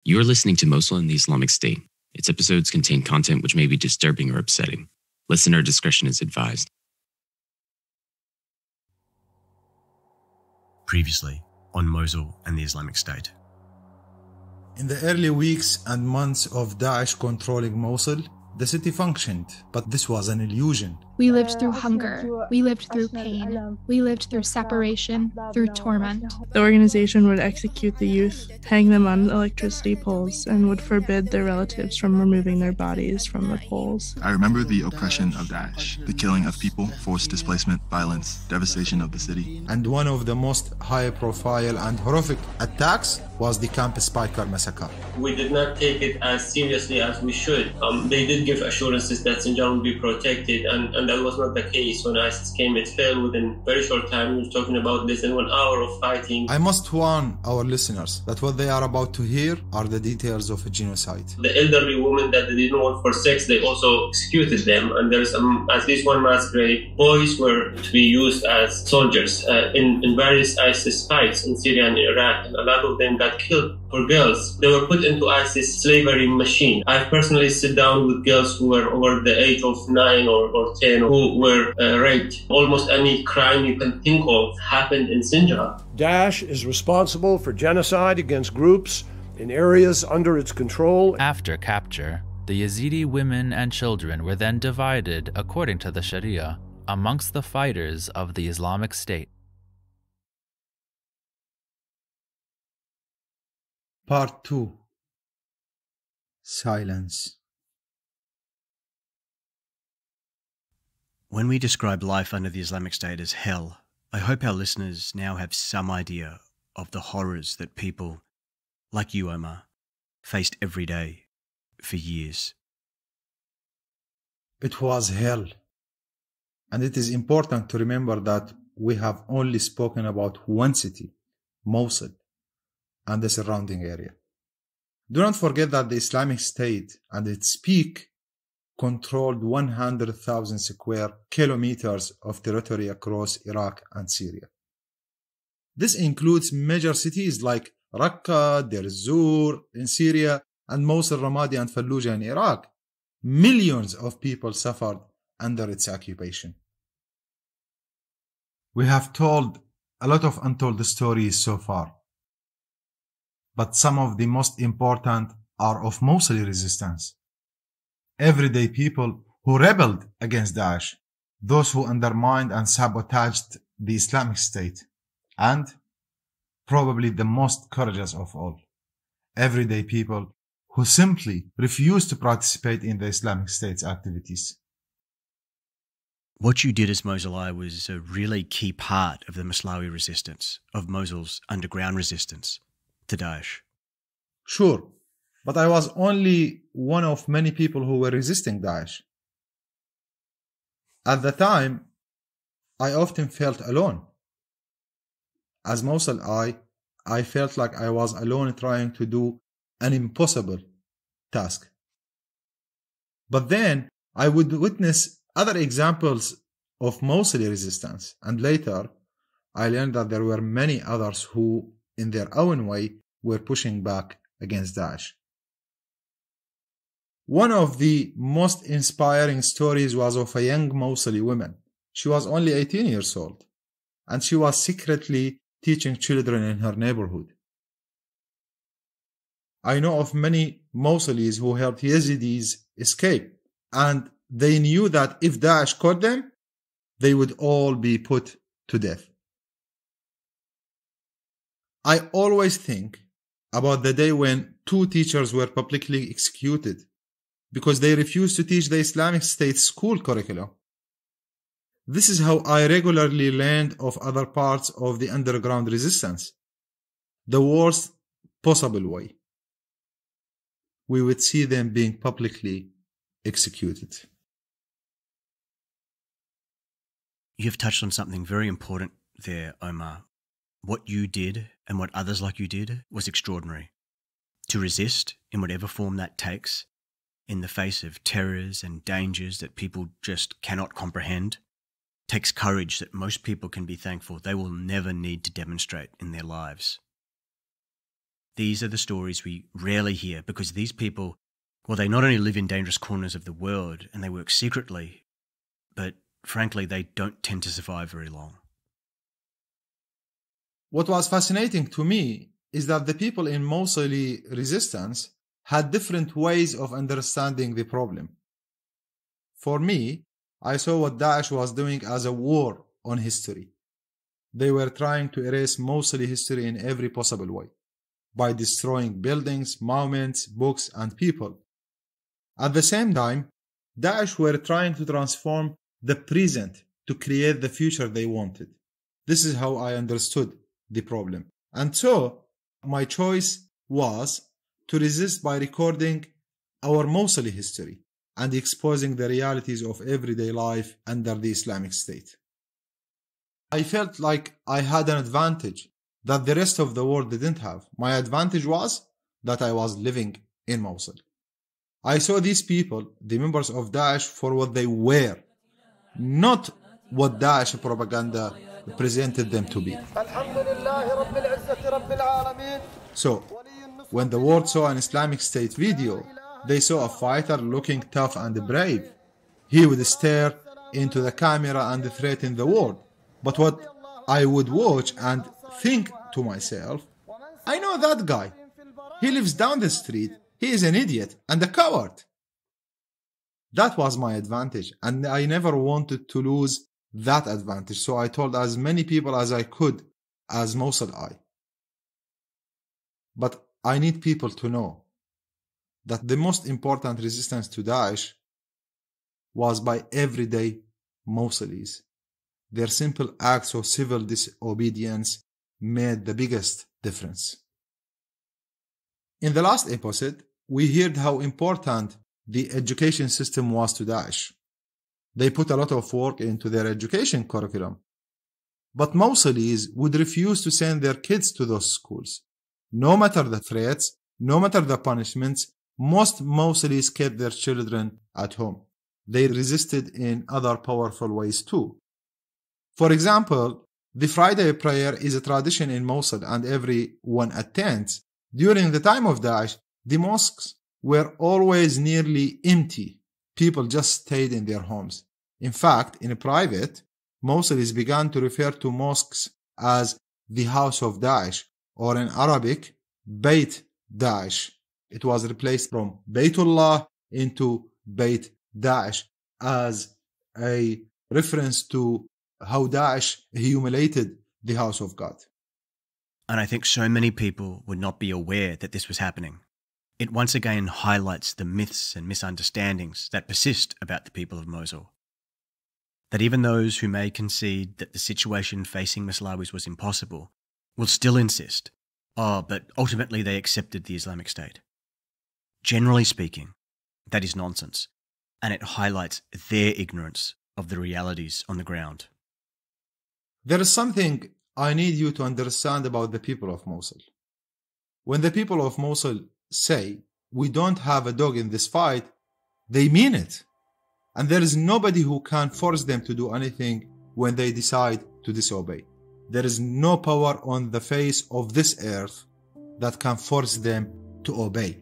You are listening to Mosul and the Islamic State. Its episodes contain content which may be disturbing or upsetting. Listener discretion is advised. Previously on Mosul and the Islamic State. In the early weeks and months of Daesh controlling Mosul, the city functioned, but this was an illusion. We lived through hunger, we lived through pain, we lived through separation, through torment. The organization would execute the youth, hang them on electricity poles, and would forbid their relatives from removing their bodies from the poles. I remember the oppression of Daesh, the killing of people, forced displacement, violence, devastation of the city. And one of the most high-profile and horrific attacks was the Camp Spiker massacre. We did not take it as seriously as we should. They did give assurances that Sinjar would be protected, and that was not the case. When ISIS came, it fell within a very short time. We were talking about this in 1 hour of fighting. I must warn our listeners that what they are about to hear are the details of a genocide. The elderly women that they didn't want for sex, they also executed them. And there's at least one mass grave. Boys were to be used as soldiers in various ISIS fights in Syria and Iraq. And a lot of them got killed. For girls, they were put into ISIS slavery machine. I've personally sit down with girls who were over the age of 9 or 10 who were raped. Almost any crime you can think of happened in Sinjar. Daesh is responsible for genocide against groups in areas under its control. After capture, the Yazidi women and children were then divided according to the Sharia amongst the fighters of the Islamic State. Part 2. Silence. When we describe life under the Islamic State as hell, I hope our listeners now have some idea of the horrors that people, like you, Omar, faced every day for years. It was hell. And it is important to remember that we have only spoken about one city, Mosul, and the surrounding area. Do not forget that the Islamic State at its peak controlled 100,000 square kilometers of territory across Iraq and Syria. This includes major cities like Raqqa, Deir ez-Zor in Syria, and Mosul, Ramadi, and Fallujah in Iraq. Millions of people suffered under its occupation. We have told a lot of untold stories so far, but some of the most important are of Mosuli resistance. Everyday people who rebelled against Daesh, those who undermined and sabotaged the Islamic State, and probably the most courageous of all, everyday people who simply refused to participate in the Islamic State's activities. What you did as Mosuli was a really key part of the Moslawi resistance, of Mosul's underground resistance to Daesh. Sure, but I was only one of many people who were resisting Daesh. At the time, I often felt alone. As Mosul, I felt like I was alone trying to do an impossible task. But then I would witness other examples of Mosuli resistance, and later I learned that there were many others who, in their own way, were pushing back against Daesh. One of the most inspiring stories was of a young Mosuli woman. She was only 18 years old, and she was secretly teaching children in her neighborhood. I know of many Mosulis who helped Yazidis escape, and they knew that if Daesh caught them, they would all be put to death. I always think about the day when 2 teachers were publicly executed because they refused to teach the Islamic State school curriculum. This is how I regularly learned of other parts of the underground resistance. The worst possible way. We would see them being publicly executed. You've touched on something very important there, Omar. What you did and what others like you did was extraordinary. To resist, in whatever form that takes, in the face of terrors and dangers that people just cannot comprehend, takes courage that most people can be thankful they will never need to demonstrate in their lives. These are the stories we rarely hear because these people, well, they not only live in dangerous corners of the world and they work secretly, but frankly, they don't tend to survive very long. What was fascinating to me is that the people in Mosuli resistance had different ways of understanding the problem. For me, I saw what Daesh was doing as a war on history. They were trying to erase Mosuli history in every possible way, by destroying buildings, monuments, books, and people. At the same time, Daesh were trying to transform the present to create the future they wanted. This is how I understood the problem. And so, my choice was to resist by recording our Mosuli history and exposing the realities of everyday life under the Islamic State. I felt like I had an advantage that the rest of the world didn't have. My advantage was that I was living in Mosul. I saw these people, the members of Daesh, for what they were, not what Daesh propaganda presented them to be. So, when the world saw an Islamic State video, they saw a fighter looking tough and brave. He would stare into the camera and threaten the world. But what I would watch and think to myself, I know that guy. He lives down the street. He is an idiot and a coward. That was my advantage, and I never wanted to lose that advantage. So I told as many people as I could as Mosul Eye. But I need people to know that the most important resistance to Daesh was by everyday Mosulis. Their simple acts of civil disobedience made the biggest difference. In the last episode, we heard how important the education system was to Daesh. They put a lot of work into their education curriculum. But Mosulis would refuse to send their kids to those schools. No matter the threats, no matter the punishments, most Mosulis kept their children at home. They resisted in other powerful ways too. For example, the Friday prayer is a tradition in Mosul and everyone attends. During the time of Daesh, the mosques were always nearly empty. People just stayed in their homes. In fact, in private, Mosulis began to refer to mosques as the house of Daesh, or in Arabic, Beit Daesh. It was replaced from Baytullah into Beit Daesh as a reference to how Daesh humiliated the house of God. And I think so many people would not be aware that this was happening. It once again highlights the myths and misunderstandings that persist about the people of Mosul. That even those who may concede that the situation facing Moslawis was impossible will still insist, but ultimately they accepted the Islamic State. Generally speaking, that is nonsense, and it highlights their ignorance of the realities on the ground. There is something I need you to understand about the people of Mosul. When the people of Mosul say, we don't have a dog in this fight, they mean it. And there is nobody who can force them to do anything when they decide to disobey. There is no power on the face of this earth that can force them to obey.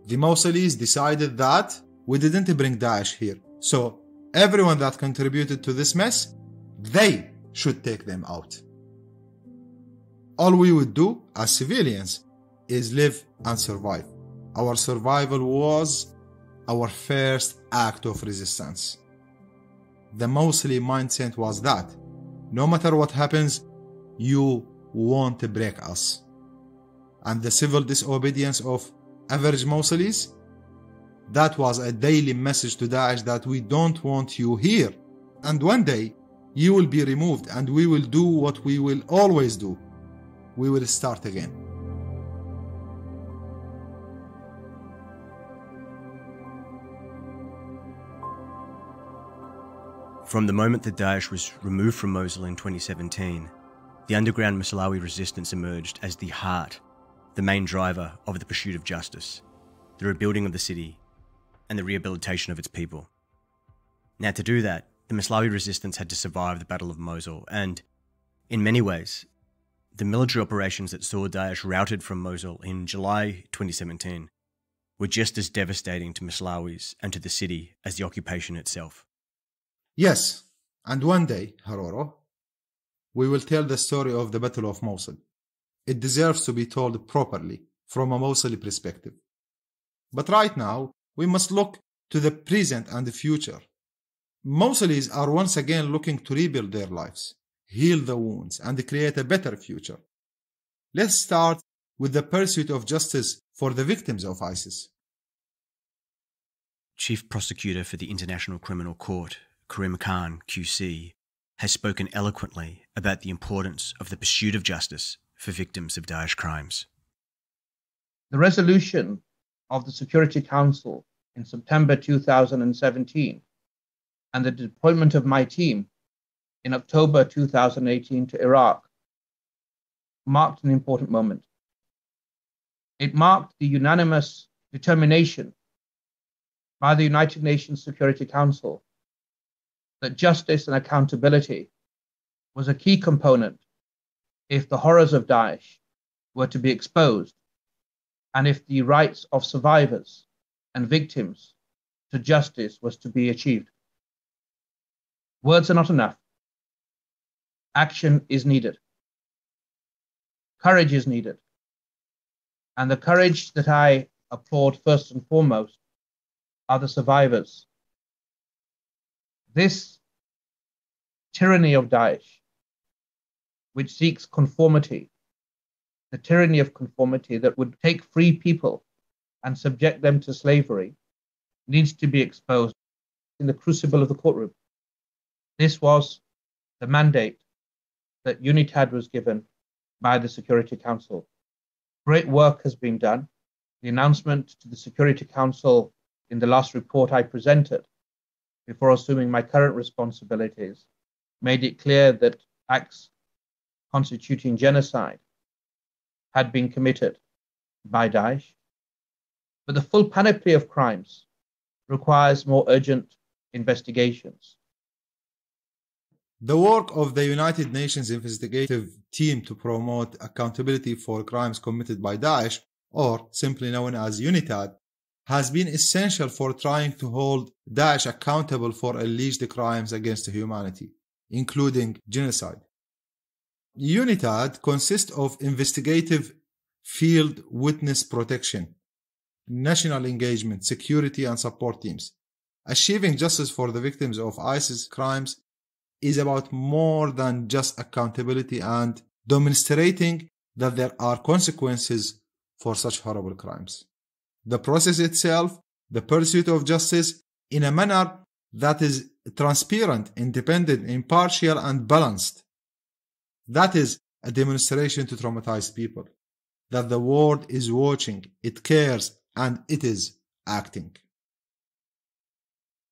The Mosulis decided that we didn't bring Daesh here. So everyone that contributed to this mess, they should take them out. All we would do as civilians is live and survive. Our survival was our first act of resistance. The Mosuli mindset was that no matter what happens, you won't break us. And the civil disobedience of average Mosulis, that was a daily message to Daesh that we don't want you here. And one day, you will be removed and we will do what we will always do. We will start again. From the moment that Daesh was removed from Mosul in 2017, the underground Moslawi resistance emerged as the heart, the main driver of the pursuit of justice, the rebuilding of the city, and the rehabilitation of its people. Now, to do that, the Moslawi resistance had to survive the Battle of Mosul, and in many ways, the military operations that saw Daesh routed from Mosul in July 2017 were just as devastating to Moslawis and to the city as the occupation itself. Yes, and one day, Haroro, we will tell the story of the Battle of Mosul. It deserves to be told properly from a Mosuli perspective. But right now, we must look to the present and the future. Mosulis are once again looking to rebuild their lives, heal the wounds, and create a better future. Let's start with the pursuit of justice for the victims of ISIS. Chief Prosecutor for the International Criminal Court, Karim Khan, QC, has spoken eloquently about the importance of the pursuit of justice for victims of Daesh crimes. The resolution of the Security Council in September 2017 and the deployment of my team in October 2018 to Iraq marked an important moment. It marked the unanimous determination by the United Nations Security Council that justice and accountability was a key component if the horrors of Daesh were to be exposed and if the rights of survivors and victims to justice was to be achieved. Words are not enough. Action is needed. Courage is needed. And the courage that I applaud first and foremost are the survivors. This tyranny of Daesh, which seeks conformity, the tyranny of conformity that would take free people and subject them to slavery, needs to be exposed in the crucible of the courtroom. This was the mandate that UNITAD was given by the Security Council. Great work has been done. The announcement to the Security Council in the last report I presented before assuming my current responsibilities made it clear that acts constituting genocide had been committed by Daesh. But the full panoply of crimes requires more urgent investigations. The work of the United Nations investigative team to promote accountability for crimes committed by Daesh, or simply known as UNITAD, has been essential for trying to hold Daesh accountable for alleged crimes against humanity, including genocide. UNITAD consists of investigative field witness protection, national engagement, security and support teams. Achieving justice for the victims of ISIS crimes is about more than just accountability and demonstrating that there are consequences for such horrible crimes. The process itself, the pursuit of justice in a manner that is transparent, independent, impartial and balanced. That is a demonstration to traumatized people that the world is watching, it cares, and it is acting.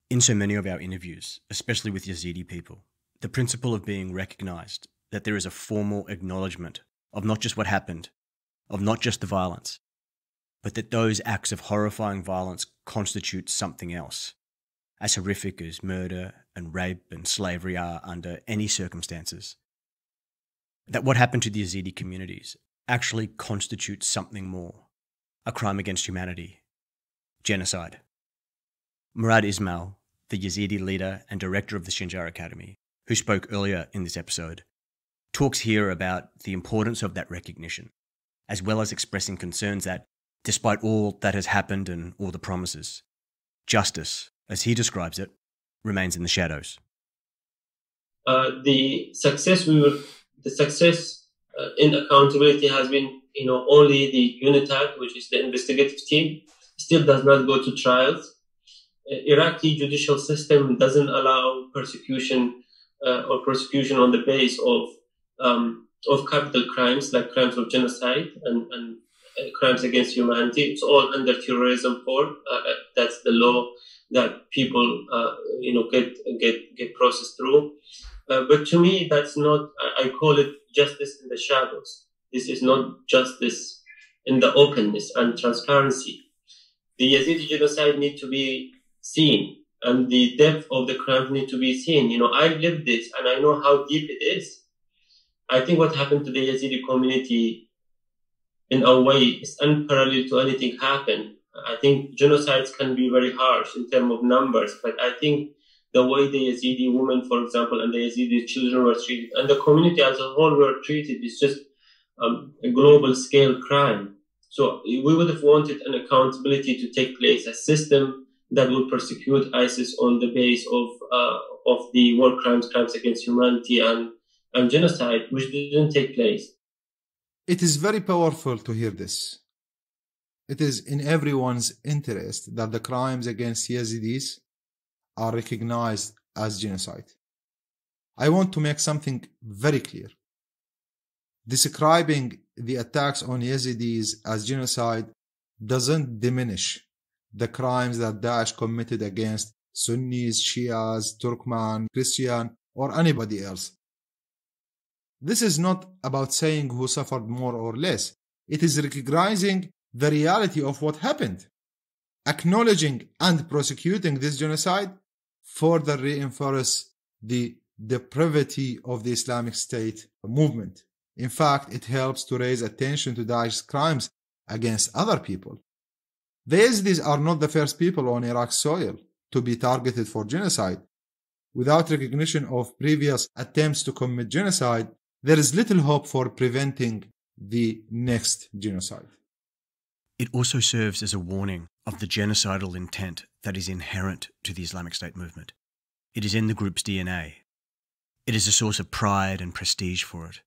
In so many of our interviews, especially with Yazidi people, the principle of being recognized, that there is a formal acknowledgement of not just what happened, of not just the violence, but that those acts of horrifying violence constitute something else, as horrific as murder and rape and slavery are under any circumstances. That what happened to the Yazidi communities actually constitutes something more, a crime against humanity, genocide. Murad Ismail, the Yazidi leader and director of the Sinjar Academy, who spoke earlier in this episode, talks here about the importance of that recognition, as well as expressing concerns that, despite all that has happened and all the promises, justice, as he describes it, remains in the shadows. The success in accountability has been, only the UNITAD, which is the investigative team, still does not go to trials. Iraqi judicial system doesn't allow persecution or prosecution on the base of capital crimes like crimes of genocide and crimes against humanity. It's all under terrorism court. That's the law that people get processed through. But to me, that's not. I call it justice in the shadows. This is not justice in the openness and transparency. The Yazidi genocide need to be seen, and the depth of the crime need to be seen. I lived this, and I know how deep it is. I think what happened to the Yazidi community in a way is unparalleled to anything happen. I think genocides can be very harsh in terms of numbers, but I think the way the Yazidi women, for example, and the Yazidi children were treated, and the community as a whole were treated, is just a global scale crime. So we would have wanted an accountability to take place, a system that will prosecute ISIS on the base of the war crimes, crimes against humanity, and genocide, which didn't take place. It is very powerful to hear this. It is in everyone's interest that the crimes against Yazidis are recognized as genocide. I want to make something very clear. Describing the attacks on Yazidis as genocide doesn't diminish the crimes that Daesh committed against Sunnis, Shias, Turkmen, Christian, or anybody else. This is not about saying who suffered more or less. It is recognizing the reality of what happened. Acknowledging and prosecuting this genocide further reinforces the depravity of the Islamic State movement. In fact, it helps to raise attention to Daesh's crimes against other people. The Yazidis are not the first people on Iraq's soil to be targeted for genocide. Without recognition of previous attempts to commit genocide, there is little hope for preventing the next genocide. It also serves as a warning of the genocidal intent that is inherent to the Islamic State movement. It is in the group's DNA. It is a source of pride and prestige for it.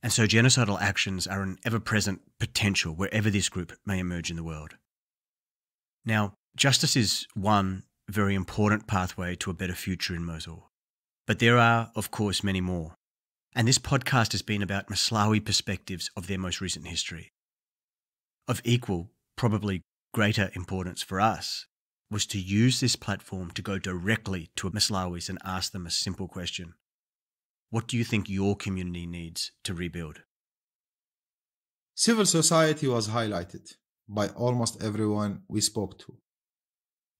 And so genocidal actions are an ever-present potential wherever this group may emerge in the world. Now, justice is one very important pathway to a better future in Mosul. But there are, of course, many more. And this podcast has been about Moslawi perspectives of their most recent history. Of equal, probably greater importance for us was to use this platform to go directly to Moslawis and ask them a simple question. What do you think your community needs to rebuild? Civil society was highlighted by almost everyone we spoke to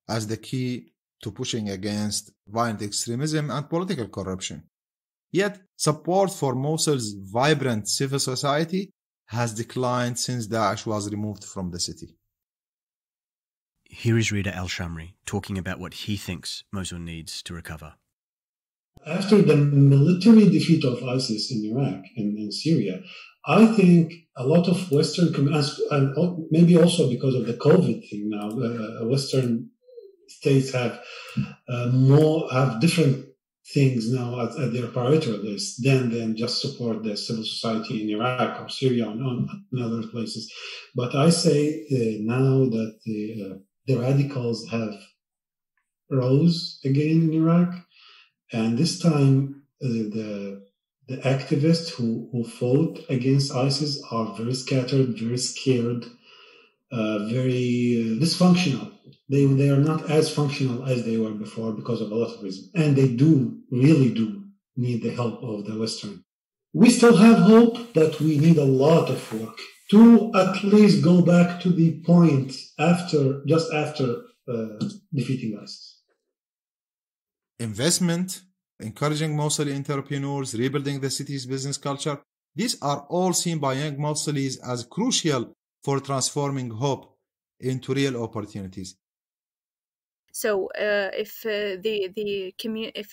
as the key to pushing against violent extremism and political corruption. Yet, support for Mosul's vibrant civil society has declined since Daesh was removed from the city. Here is Rida Al-Shamri talking about what he thinks Mosul needs to recover. After the military defeat of ISIS in Iraq and in Syria, I think a lot of Western, and maybe also because of the COVID thing now, Western states have different things now at their priority list than just support the civil society in Iraq or Syria and other places. But I say now that the radicals have rose again in Iraq, and this time the activists who fought against ISIS are very scattered, very scared, very dysfunctional. They are not as functional as they were before because of a lot of reasons. And they really do need the help of the Western. We still have hope, but we need a lot of work to at least go back to the point just after defeating ISIS. Investment, encouraging Mosuli entrepreneurs, rebuilding the city's business culture, these are all seen by young Mosulis as crucial for transforming hope into real opportunities. So if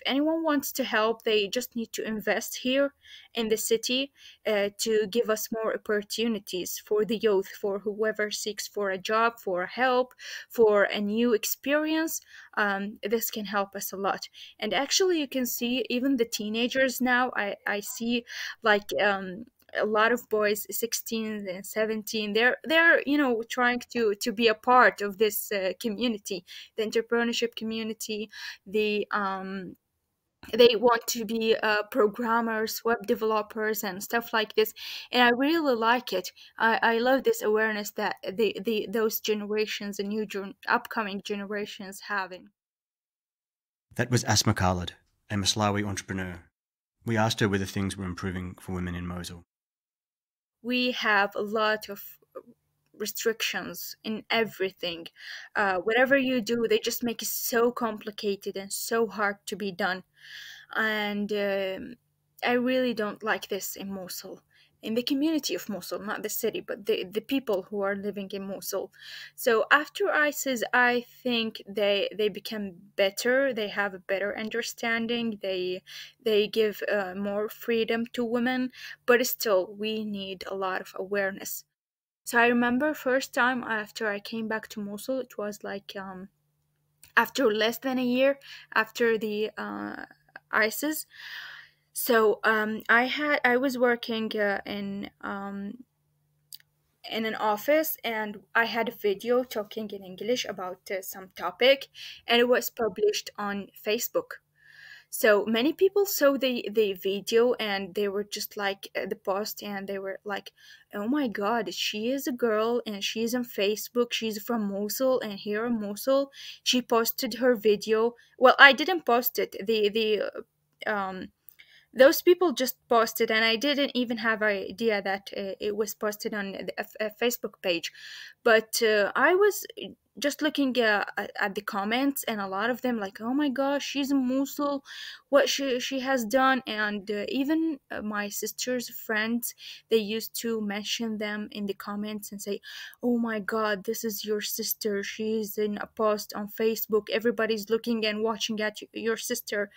anyone wants to help, they just need to invest here in the city to give us more opportunities for the youth, for whoever seeks for a job, for help, for a new experience. This can help us a lot. And actually, you can see even the teenagers now. I see like a lot of boys 16 and 17, they're trying to be a part of this community, the entrepreneurship community. They want to be programmers, web developers, and stuff like this, and I really like it. I love this awareness that those generations, the new upcoming generations, having. That was Asma Khalid, a Moslawi entrepreneur. We asked her whether things were improving for women in Mosul. We have a lot of restrictions in everything. Whatever you do, they just make it so complicated and so hard to be done. And I really don't like this in Mosul, in the community of Mosul, not the city, but the people who are living in Mosul. So after ISIS, I think they become better. They have a better understanding. They give more freedom to women, but still we need a lot of awareness. So I remember first time after I came back to Mosul, it was like after less than a year after the ISIS. So I was working in an office, and I had a video talking in English about some topic, and it was published on Facebook. So many people saw the video, and they were just like the post, and they were like, oh my god, she is a girl and she's on Facebook, she's from Mosul, and here in Mosul she posted her video. Well, I didn't post it, the those people just posted, and I didn't even have an idea that it was posted on a Facebook page. But I was just looking at the comments, and a lot of them like, oh my gosh, she's in Mosul, what she has done. And even my sister's friends, they used to mention them in the comments and say, oh my god, this is your sister, she's in a post on Facebook, everybody's looking and watching at your sister.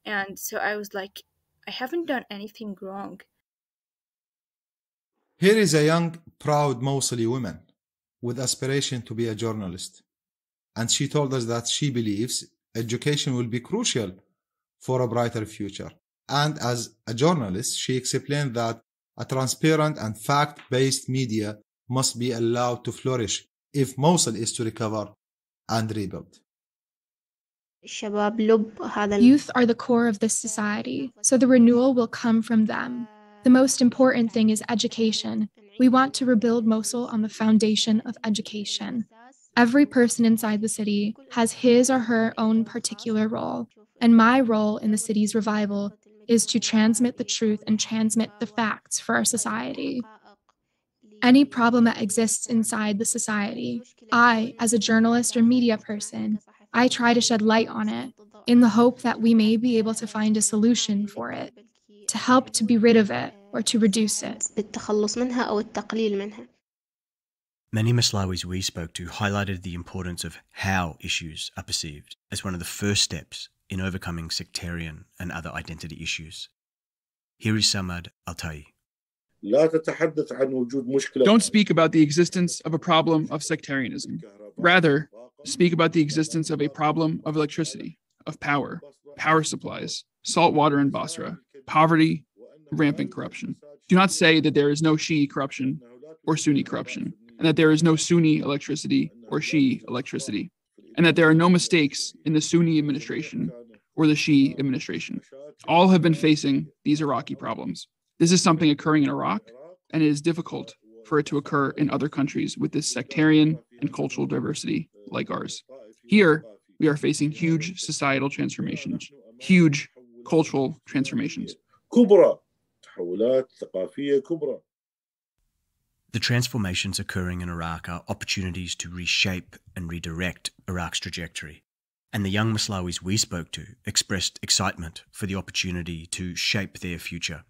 And so I was like, I haven't done anything wrong. Here is a young, proud Mosuli woman with aspiration to be a journalist. And she told us that she believes education will be crucial for a brighter future. And as a journalist, she explained that a transparent and fact-based media must be allowed to flourish if Mosul is to recover and rebuild. Youth are the core of this society, so the renewal will come from them. The most important thing is education. We want to rebuild Mosul on the foundation of education. Every person inside the city has his or her own particular role, and my role in the city's revival is to transmit the truth and transmit the facts for our society. Any problem that exists inside the society, I, as a journalist or media person, I try to shed light on it in the hope that we may be able to find a solution for it, to help to be rid of it or to reduce it. Many Maslawis we spoke to highlighted the importance of how issues are perceived as one of the first steps in overcoming sectarian and other identity issues. Here is Samad Altai. Don't speak about the existence of a problem of sectarianism. Rather, speak about the existence of a problem of electricity, of power, power supplies, salt water in Basra, poverty, rampant corruption. Do not say that there is no Shi'i corruption or Sunni corruption, and that there is no Sunni electricity or Shi'i electricity, and that there are no mistakes in the Sunni administration or the Shi'i administration. All have been facing these Iraqi problems. This is something occurring in Iraq, and it is difficult for it to occur in other countries with this sectarian and cultural diversity like ours. Here, we are facing huge societal transformations, huge cultural transformations. The transformations occurring in Iraq are opportunities to reshape and redirect Iraq's trajectory. And the young Maslawis we spoke to expressed excitement for the opportunity to shape their future.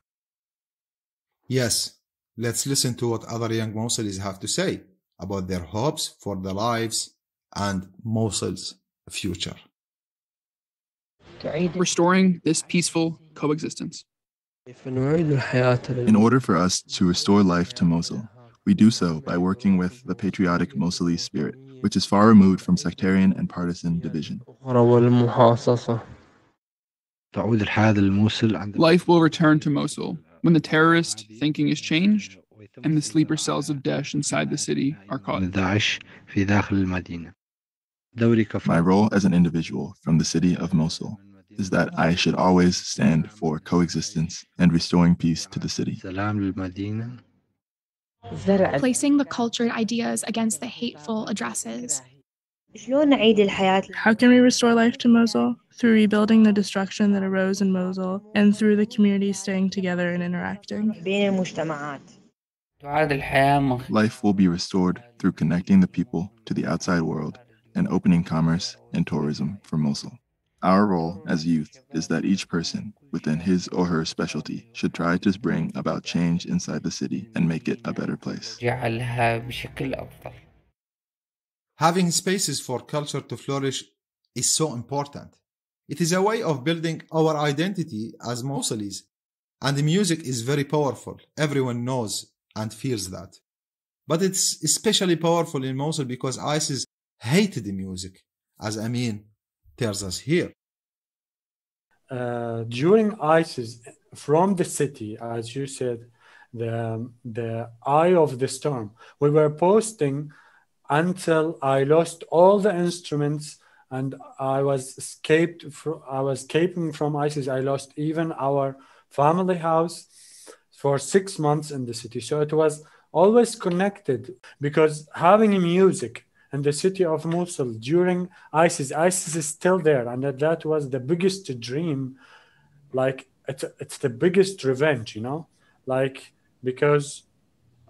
Yes, let's listen to what other young Mosulis have to say about their hopes for their lives and Mosul's future. Restoring this peaceful coexistence. In order for us to restore life to Mosul, we do so by working with the patriotic Mosuli spirit, which is far removed from sectarian and partisan division. Life will return to Mosul when the terrorist thinking is changed and the sleeper cells of Daesh inside the city are caught. My role as an individual from the city of Mosul is that I should always stand for coexistence and restoring peace to the city. Placing the cultured ideas against the hateful addresses. How can we restore life to Mosul? Through rebuilding the destruction that arose in Mosul and through the community staying together and interacting. Life will be restored through connecting the people to the outside world and opening commerce and tourism for Mosul. Our role as youth is that each person, within his or her specialty, should try to bring about change inside the city and make it a better place. Having spaces for culture to flourish is so important. It is a way of building our identity as Mosulis, and the music is very powerful. Everyone knows and feels that. But it's especially powerful in Mosul because ISIS hated the music, as Amin tells us here. During ISIS, from the city, as you said, the eye of the storm, we were posting until I lost all the instruments and I was escaping from ISIS. I lost even our family house for 6 months in the city. So it was always connected, because having music in the city of Mosul during ISIS is still there, and that was the biggest dream. Like it's the biggest revenge, because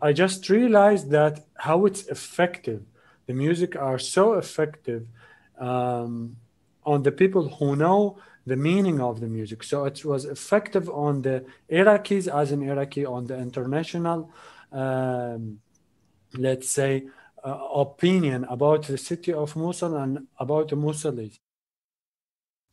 I just realized that how it's effective. The music are so effective on the people who know the meaning of the music. So it was effective on the Iraqis as an Iraqi, on the international, let's say, opinion about the city of Mosul and about the Mosulis.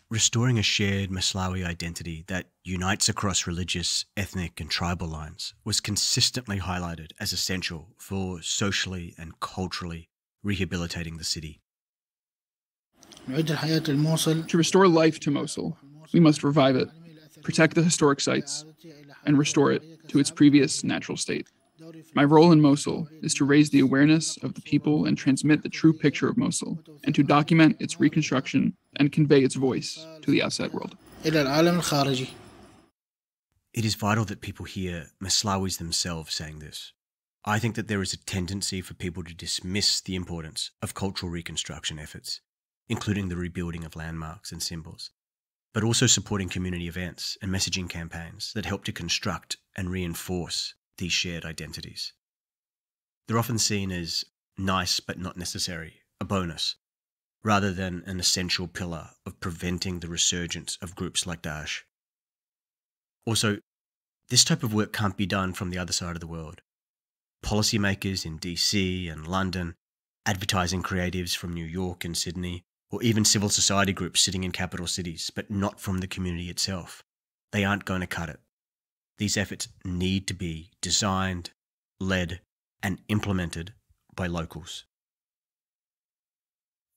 Restoring a shared Moslawi identity that unites across religious, ethnic and tribal lines was consistently highlighted as essential for socially and culturally rehabilitating the city. To restore life to Mosul, we must revive it, protect the historic sites, and restore it to its previous natural state. My role in Mosul is to raise the awareness of the people and transmit the true picture of Mosul, and to document its reconstruction and convey its voice to the outside world. It is vital that people hear Moslawis themselves saying this. I think that there is a tendency for people to dismiss the importance of cultural reconstruction efforts, including the rebuilding of landmarks and symbols, but also supporting community events and messaging campaigns that help to construct and reinforce these shared identities. They're often seen as nice but not necessary, a bonus, rather than an essential pillar of preventing the resurgence of groups like Daesh. Also, this type of work can't be done from the other side of the world. Policymakers in DC and London, advertising creatives from New York and Sydney, or even civil society groups sitting in capital cities, but not from the community itself. They aren't going to cut it. These efforts need to be designed, led, and implemented by locals.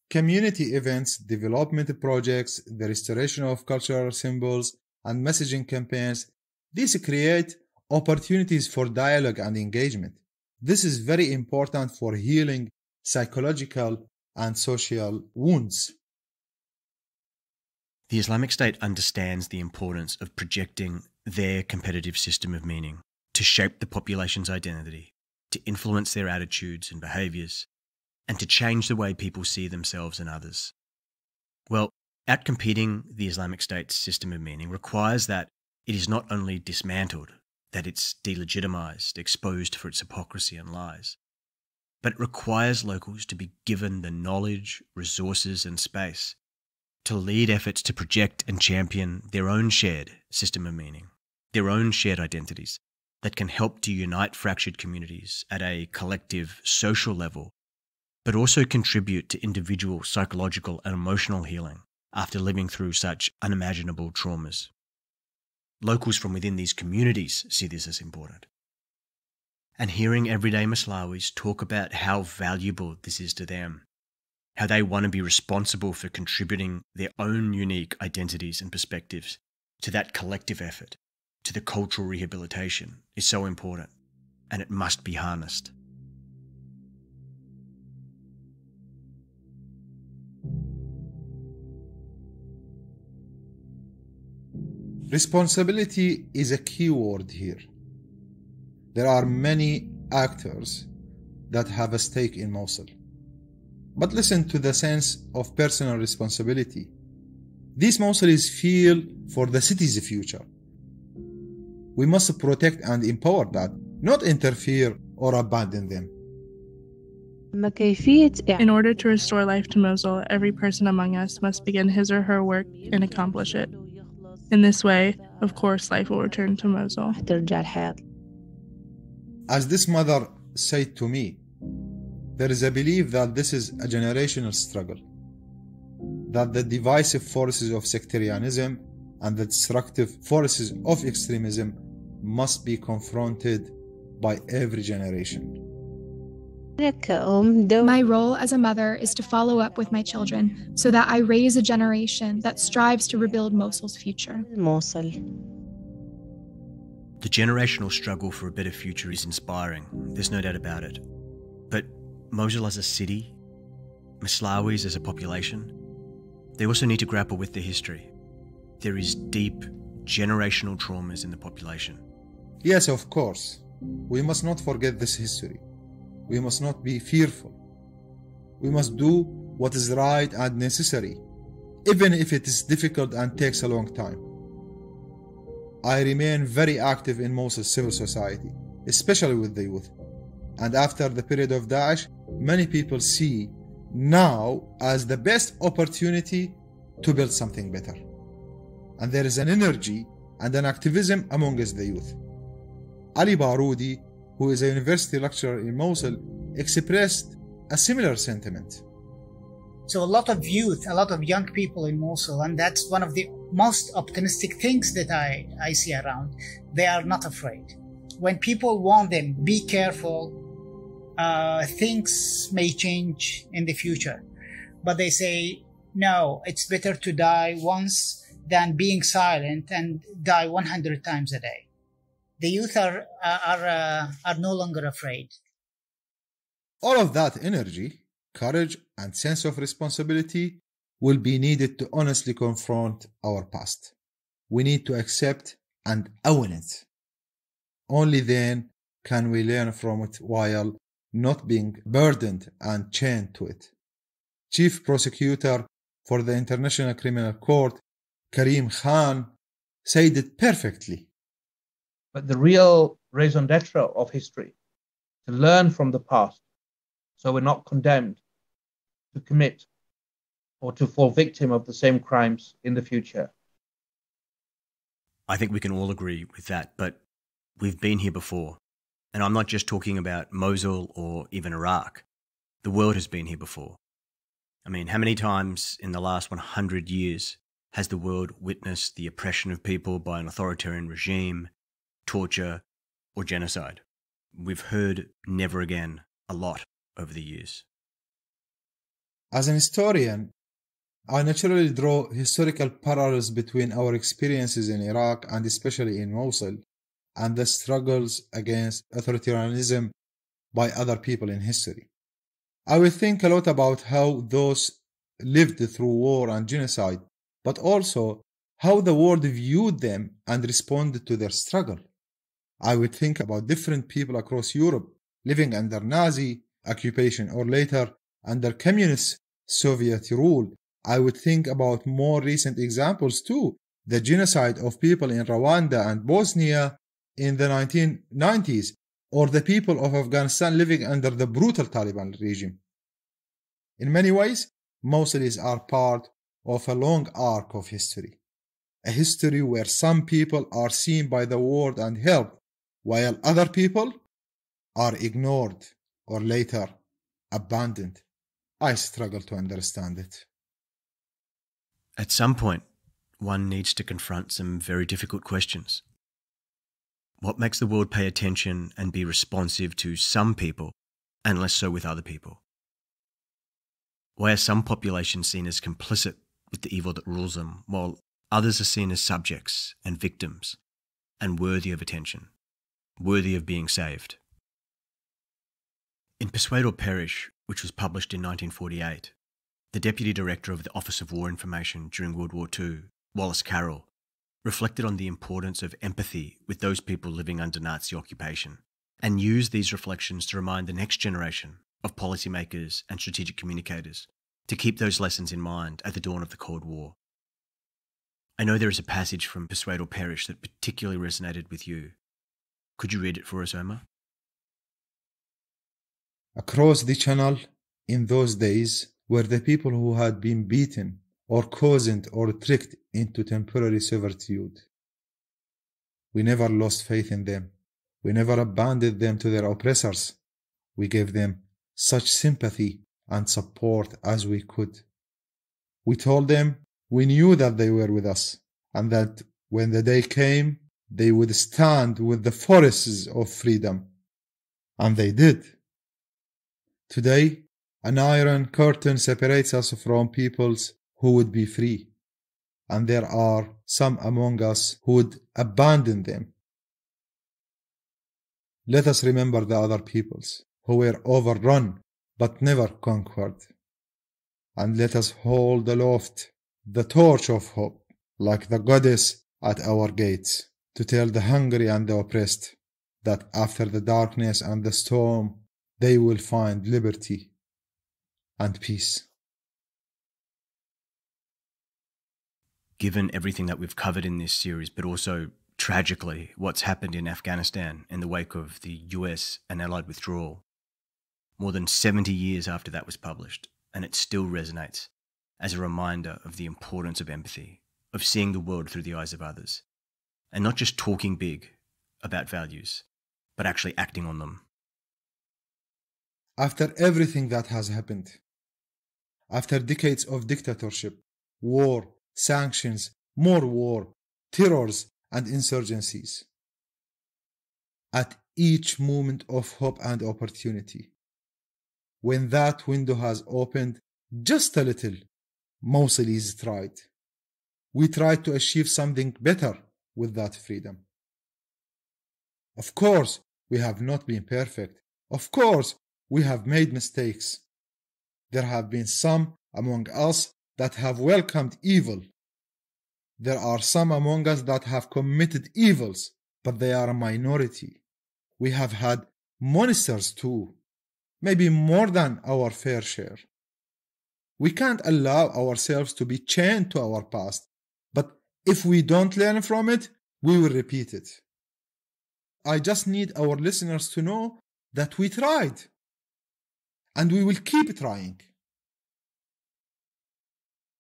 Community events, development projects, the restoration of cultural symbols, and messaging campaigns, these create opportunities for dialogue and engagement. This is very important for healing psychological and social wounds. The Islamic State understands the importance of projecting their competitive system of meaning to shape the population's identity, to influence their attitudes and behaviours, and to change the way people see themselves and others. Well, outcompeting the Islamic State's system of meaning requires that it is not only dismantled, that it's delegitimized, exposed for its hypocrisy and lies, but it requires locals to be given the knowledge, resources and space to lead efforts to project and champion their own shared system of meaning, their own shared identities that can help to unite fractured communities at a collective social level, but also contribute to individual psychological and emotional healing after living through such unimaginable traumas. Locals from within these communities see this as important. And hearing everyday Moslawis talk about how valuable this is to them, how they want to be responsible for contributing their own unique identities and perspectives to that collective effort, to the cultural rehabilitation, is so important, and it must be harnessed. Responsibility is a key word here. There are many actors that have a stake in Mosul. But listen to the sense of personal responsibility. These Mosulis feel for the city's future. We must protect and empower that, not interfere or abandon them. In order to restore life to Mosul, every person among us must begin his or her work and accomplish it. In this way, of course, life will return to Mosul. As this mother said to me, there is a belief that this is a generational struggle, that the divisive forces of sectarianism and the destructive forces of extremism must be confronted by every generation. My role as a mother is to follow up with my children so that I raise a generation that strives to rebuild Mosul's future. The generational struggle for a better future is inspiring, there's no doubt about it. But Mosul as a city, Maslawis as a population, they also need to grapple with their history. There is deep generational traumas in the population. Yes, of course. We must not forget this history. We must not be fearful. We must do what is right and necessary, even if it is difficult and takes a long time. I remain very active in Mosul civil society, especially with the youth. And after the period of Daesh, many people see now as the best opportunity to build something better. And there is an energy and an activism amongst the youth. Ali Baroudi, who is a university lecturer in Mosul, expressed a similar sentiment. So a lot of youth, a lot of young people in Mosul, and that's one of the most optimistic things that I see around. They are not afraid. When people warn them, be careful, things may change in the future. But they say, no, it's better to die once than being silent and die 100 times a day. The youth are no longer afraid. All of that energy, courage, and sense of responsibility will be needed to honestly confront our past. We need to accept and own it. Only then can we learn from it while not being burdened and chained to it. Chief Prosecutor for the International Criminal Court, Karim Khan, said it perfectly. But the real raison d'etre of history, to learn from the past, so we're not condemned to commit or to fall victim of the same crimes in the future. I think we can all agree with that, but we've been here before. And I'm not just talking about Mosul or even Iraq. The world has been here before. I mean, how many times in the last 100 years has the world witnessed the oppression of people by an authoritarian regime, torture, or genocide? We've heard never again a lot over the years. As an historian, I naturally draw historical parallels between our experiences in Iraq and especially in Mosul and the struggles against authoritarianism by other people in history. I will think a lot about how those lived through war and genocide, but also how the world viewed them and responded to their struggle. I would think about different people across Europe living under Nazi occupation or later under communist Soviet rule. I would think about more recent examples too, the genocide of people in Rwanda and Bosnia in the 1990s, or the people of Afghanistan living under the brutal Taliban regime. In many ways, Mosulis are part of a long arc of history, a history where some people are seen by the world and helped, while other people are ignored or later abandoned. I struggle to understand it. At some point, one needs to confront some very difficult questions. What makes the world pay attention and be responsive to some people and less so with other people? Why are some populations seen as complicit with the evil that rules them, while others are seen as subjects and victims and worthy of attention, worthy of being saved? In Persuade or Perish, which was published in 1948, the Deputy Director of the Office of War Information during World War II, Wallace Carroll, reflected on the importance of empathy with those people living under Nazi occupation and used these reflections to remind the next generation of policymakers and strategic communicators to keep those lessons in mind at the dawn of the Cold War. I know there is a passage from Persuade or Perish that particularly resonated with you. Could you read it for us, Omar? Across the channel in those days were the people who had been beaten or cozened or tricked into temporary servitude. We never lost faith in them. We never abandoned them to their oppressors. We gave them such sympathy and support as we could. We told them we knew that they were with us, and that when the day came, they would stand with the forests of freedom. And they did. Today, an iron curtain separates us from peoples who would be free, and there are some among us who would abandon them. Let us remember the other peoples who were overrun but never conquered, and let us hold aloft the torch of hope like the goddess at our gates, to tell the hungry and the oppressed that after the darkness and the storm they will find liberty and peace. Given everything that we've covered in this series, but also tragically what's happened in Afghanistan in the wake of the US and Allied withdrawal, more than 70 years after that was published, and it still resonates as a reminder of the importance of empathy, of seeing the world through the eyes of others, and not just talking big about values, but actually acting on them. After everything that has happened, after decades of dictatorship, war, sanctions, more war, terrors, and insurgencies, at each moment of hope and opportunity, when that window has opened just a little, Mosulis tried. We tried to achieve something better with that freedom. Of course, we have not been perfect. Of course, we have made mistakes. There have been some among us that have welcomed evil. There are some among us that have committed evils, but they are a minority. We have had monsters too, maybe more than our fair share. We can't allow ourselves to be chained to our past, but if we don't learn from it, we will repeat it. I just need our listeners to know that we tried, and we will keep trying.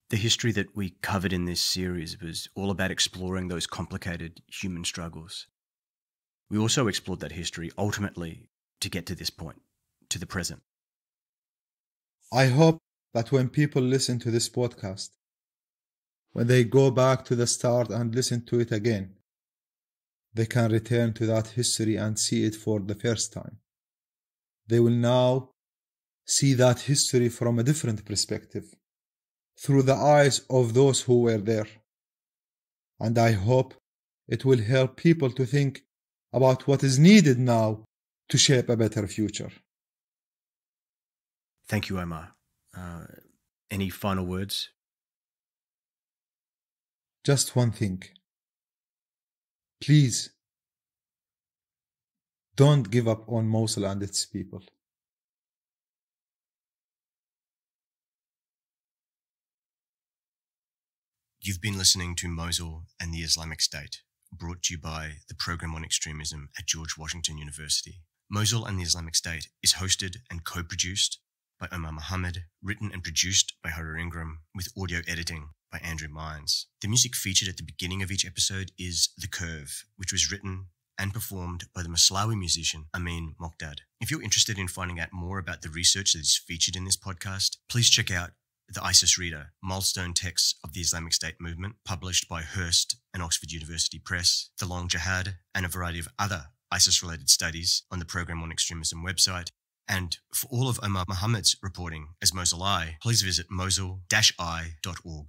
The history that we covered in this series was all about exploring those complicated human struggles. We also explored that history ultimately to get to this point, to the present. I hope that when people listen to this podcast, when they go back to the start and listen to it again, they can return to that history and see it for the first time. They will now see that history from a different perspective, through the eyes of those who were there. And I hope it will help people to think about what is needed now to shape a better future. Thank you, Omar. Any final words? Just one thing. Please, don't give up on Mosul and its people. You've been listening to Mosul and the Islamic State, brought to you by the Program on Extremism at George Washington University. Mosul and the Islamic State is hosted and co-produced by Omar Mohammed, written and produced by Harar Ingram, with audio editing by Andrew Mines. The music featured at the beginning of each episode is The Curve, which was written and performed by the Maslawi musician Amin Mokdad. If you're interested in finding out more about the research that is featured in this podcast, please check out The ISIS Reader, Milestone Texts of the Islamic State Movement, published by Hurst and Oxford University Press, The Long Jihad, and a variety of other ISIS-related studies on the Program on Extremism website. And for all of Omar Mohammed's reporting as Mosuli, please visit mosul-i.org.